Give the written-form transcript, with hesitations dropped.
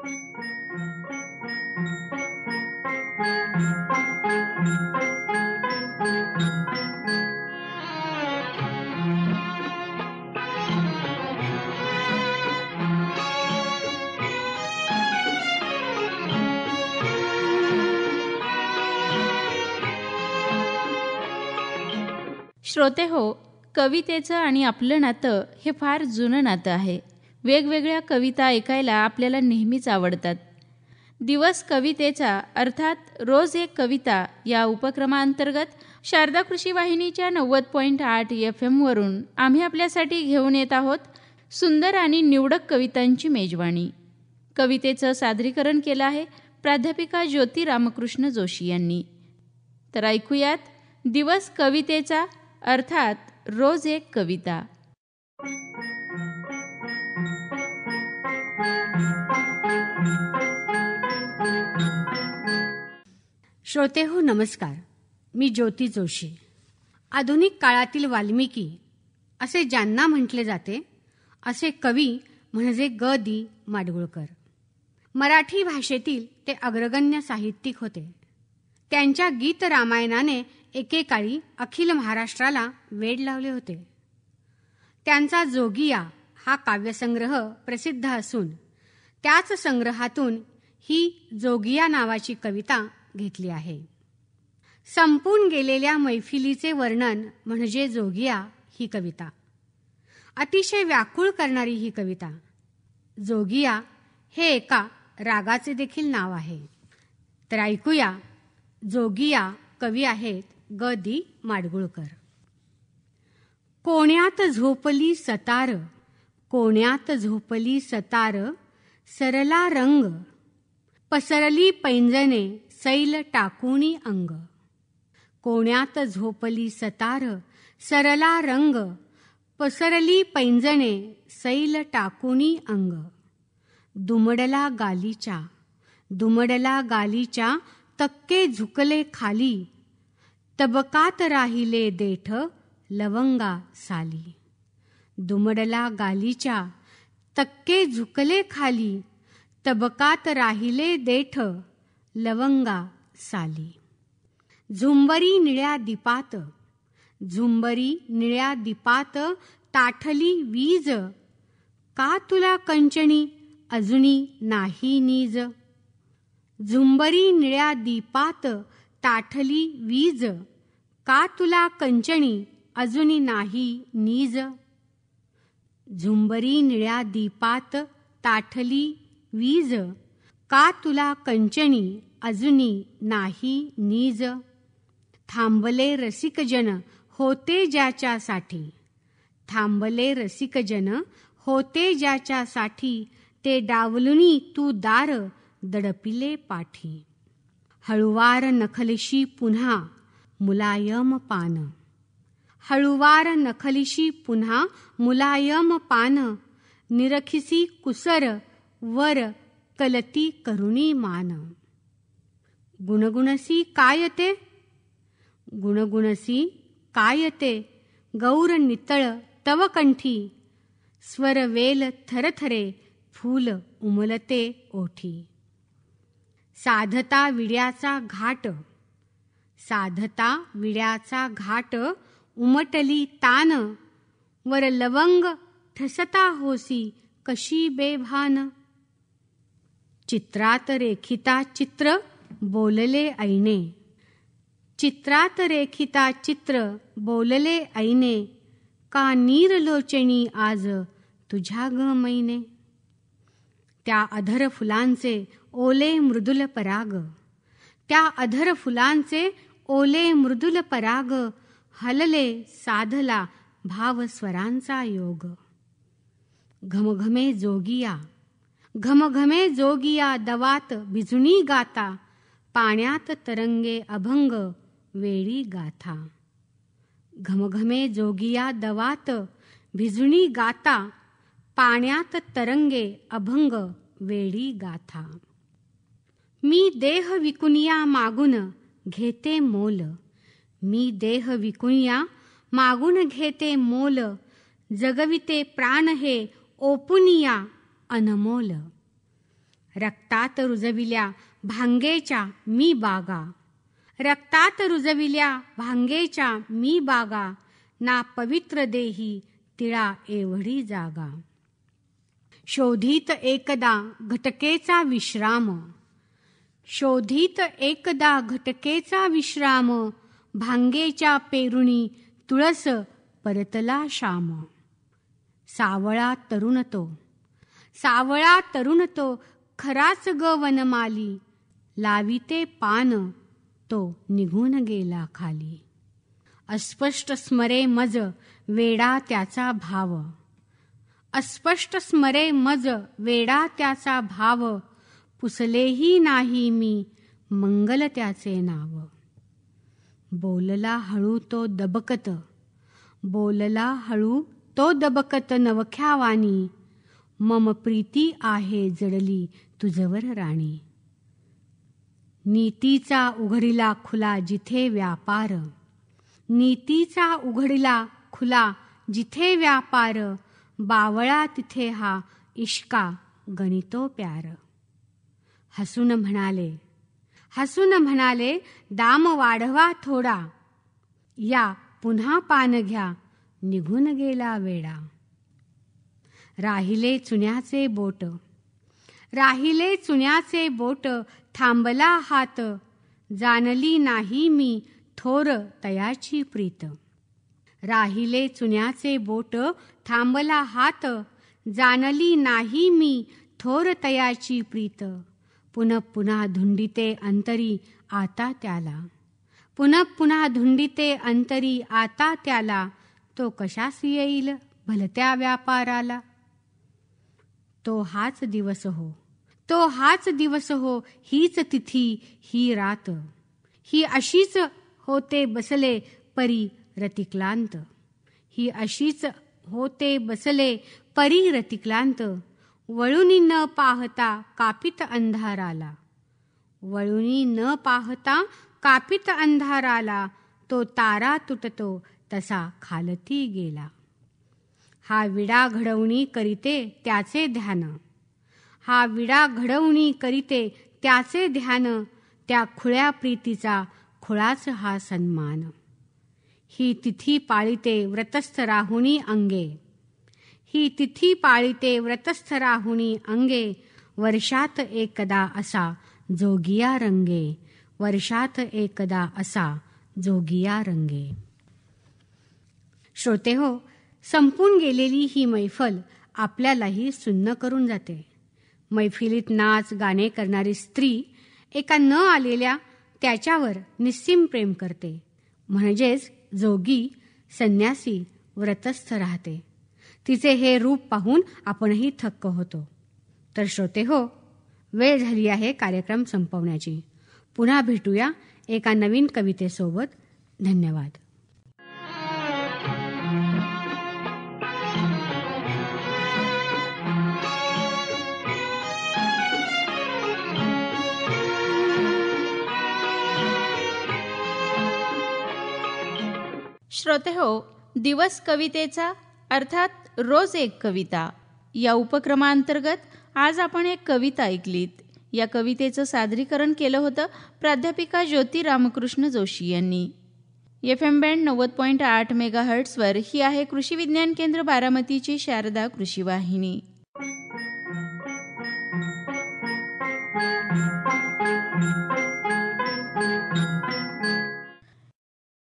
श्रोते हो, कवितेचं आणि आपलं नातं हे फार जुनं नातं आहे. वेगवेगळ्या कविता ऐकायला आपल्याला नेहमीच आवडतात. दिवस कवितेचा अर्थात रोज एक कविता या उपक्रमाअंतर्गत शारदा कृषी वाहिनीच्या 90.8 FM वरून आम्ही आपल्यासाठी घेऊन येत आहोत सुंदर आणि निवडक कवितांची मेजवानी. कवितेचं सादरीकरण केलं आहे प्राध्यापिका ज्योती रामकृष्ण जोशी यांनी. तर ऐकूयात दिवस कवितेचा अर्थात रोज एक कविता. श्रोते हो, नमस्कार. मी ज्योती जोशी. आधुनिक काळातील वाल्मिकी असे ज्यांना म्हटले जाते असे कवी म्हणजे ग. दी. माडगूळकर. मराठी भाषेतील ते अग्रगण्य साहित्यिक होते. त्यांच्या गीत रामायणाने एकेकाळी अखिल महाराष्ट्राला वेड लावले होते. त्यांचा जोगिया हा काव्यसंग्रह प्रसिद्ध असून त्याच संग्रहातून ही जोगिया नावाची कविता घेतली आहे. संपून गेलेल्या मैफिलीचे वर्णन म्हणजे जोगिया ही कविता. अतिशय व्याकुळ करणारी ही कविता. जोगिया हे एका रागाचे देखील नाव आहे. तर ऐकूया, जोगिया कवी आहेत ग. दी. माडगूळकर. कोण्यात झोपली सतार, कोण्यात झोपली सतार, सरला रंग, पसरली पैंजणे सैल टाकुनी अंग. कोण्यात झोपली सतार, सरला रंग, पसरली पैंजणे सैल टाकुनी अंग. दुमडला गालीच्या, दुमडला गालीच्या, तक्के झुकले खाली, तबकात राहिले देठ लवंगा साली. दुमडला गालीच्या, तक्के झुकले खाली, तबकात राहिले देठ लवंगा साली. झुंबरी निळ्या दीपात, झुंबरी निळ्या दीपात, ताठली वीज, का तुला कंचनी अजुनी नाही नीज. झुंबरी निळ्या दीपात ताठली वीज, का तुला कंचनी अजुनी नाही नीज. झुंबरी निळ्या दीपात ताठली वीज, का तुला कंचनी अजुनी नाही नीज. थांबले रसिकजन होते ज्याच्यासाठी, थांबले रसिकजन होते ज्याच्यासाठी, ते डावलुनी तू दार दडपिले पाठी. हळुवार नखलिशी पुन्हा मुलायम पान, हळुवार नखलिशी पुन्हा मुलायम पान, निरखिसी कुसर वर कलती करुणी मान. गुणगुणसी कायते, गुणगुणसी कायते, गौर नितळ तव कंठी, स्वरवेल थरथरे फूल उमलते ओठी. साधता विड्याचा घाट, साधता विड्याचा घाट, उमटली तान, वर लवंग ठसता होसी कशी बेभान. चित्रात रेखिता चित्र बोलले ऐने, चित्रात रेखिता चित्र बोलले ऐने, का नीरलोचनी आज तुझ्या ग मैने. त्या अधर फुलांचे ओले मृदुल पराग, त्या अधर फुलांचे ओले मृदुल पराग, हलले साधला भाव स्वरांचा योग. घमघमे जोगिया, घमघमे जोगिया दवात भिजुनी गाता, पाण्यात तरंगे अभंग वेळी गाथा. घमघमे जोगिया दवात भिजुनी गाता, पाण्यात तरंगे अभंग वेळी गाथा. मी देह विकुनिया मागून घेते मोल, मी देह विकुनिया मागून घेते मोल, जगविते प्राण हे ओपुनिया अनमोल. रक्तात रुजविल्या भांगेच्या मी बागा, रक्तात रुजविल्या भांगेच्या मी बागा, ना पवित्र देही तिळा एवढी जागा. शोधित एकदा घटकेचा विश्राम, शोधित एकदा घटकेचा विश्राम, भांगेच्या पेरुणी तुळस परतला श्याम. सावळा तरुण तो, सावळा तरुण तो, खराच ग वनमाली, लाविते पान तो निघून गेला खाली. अस्पष्ट स्मरे मज वेडा त्याचा भाव, अस्पष्ट स्मरे मज वेडा त्याचा भाव, पुसलेही नाही मी मंगल त्याचे नाव. बोलला हळू तो दबकत, बोलला हळू तो दबकत नवख्यावानी, मम प्रीती आहे जडली तुझवर राणी. नीतीचा उघडिला खुला जिथे व्यापार, नीतीचा उघडिला खुला जिथे व्यापार, बावळा तिथे हा इश्का गणितो प्यार. हसून म्हणाले, हसून म्हणाले, दाम वाढवा थोडा, या पुन्हा पान घ्या निघून गेला वेडा. राहिले चुन्याचे बोट, राहिले चुन्याचे बोट, थांबला हात, जाणली नाही मी थोर तयाची प्रीत. राहिले चुन्याचे बोट, थांबला हात, जाणली नाही मी थोर तयाची प्रीत. पुनः पुन्हा धुंडिते अंतरी आता त्याला, पुनः पुन्हा धुंडिते अंतरी आता त्याला, तो कशास येईल भलत्या व्यापाराला. तो हाच दिवस हो, तो हाच दिवस हो, हीच तिथी ही रात, ही अशीच होते बसले परी रतिक्लांत, ही अशीच होते बसले परी रतिक्लांत. वळुनी न पाहता कापित अंधाराला, वळुनी न पाहता कापित अंधाराला, तो तारा तुटतो तसा खालती गेला. हा विडा घडवणी करीते त्याचे ध्यान, हा विडा घडवणी करीते त्याचे ध्यान, त्या खुळ्या प्रीतीचा खुळाच हा सन्मान. ही तिथी पाळीते व्रतस्थ राहुणी अंगे, ही तिथी पाळीते व्रतस्थ राहुणी अंगे, वर्षात एकदा असा जोगिया रंगे, वर्षात एकदा असा जोगिया रंगे. श्रोते हो, संपून गेलेली ही मैफल आपल्यालाही सुन्न करून जाते. मैफिलीत नाच गाणे करणारी स्त्री एका न आलेल्या त्याच्यावर निस्सीम प्रेम करते, म्हणजेच जोगी संन्यासी व्रतस्थ राहते. तिचे हे रूप पाहून आपणही थक्क होतो. तर श्रोते हो, वेळ झाली आहे कार्यक्रम संपवण्याची. पुन्हा भेटूया एका नवीन कवितेसोबत. धन्यवाद. श्रोते हो, दिवस कवितेचा अर्थात रोज एक कविता या उपक्रमांतर्गत आज आपण एक कविता ऐकलीत. या कवितेचं सादरीकरण केलं होतं प्राध्यापिका ज्योती रामकृष्ण जोशी यांनी. FM बँड 90.8 मेगाहर्ट्झवर ही आहे कृषी विज्ञान केंद्र बारामतीची शारदा कृषी वाहिनी.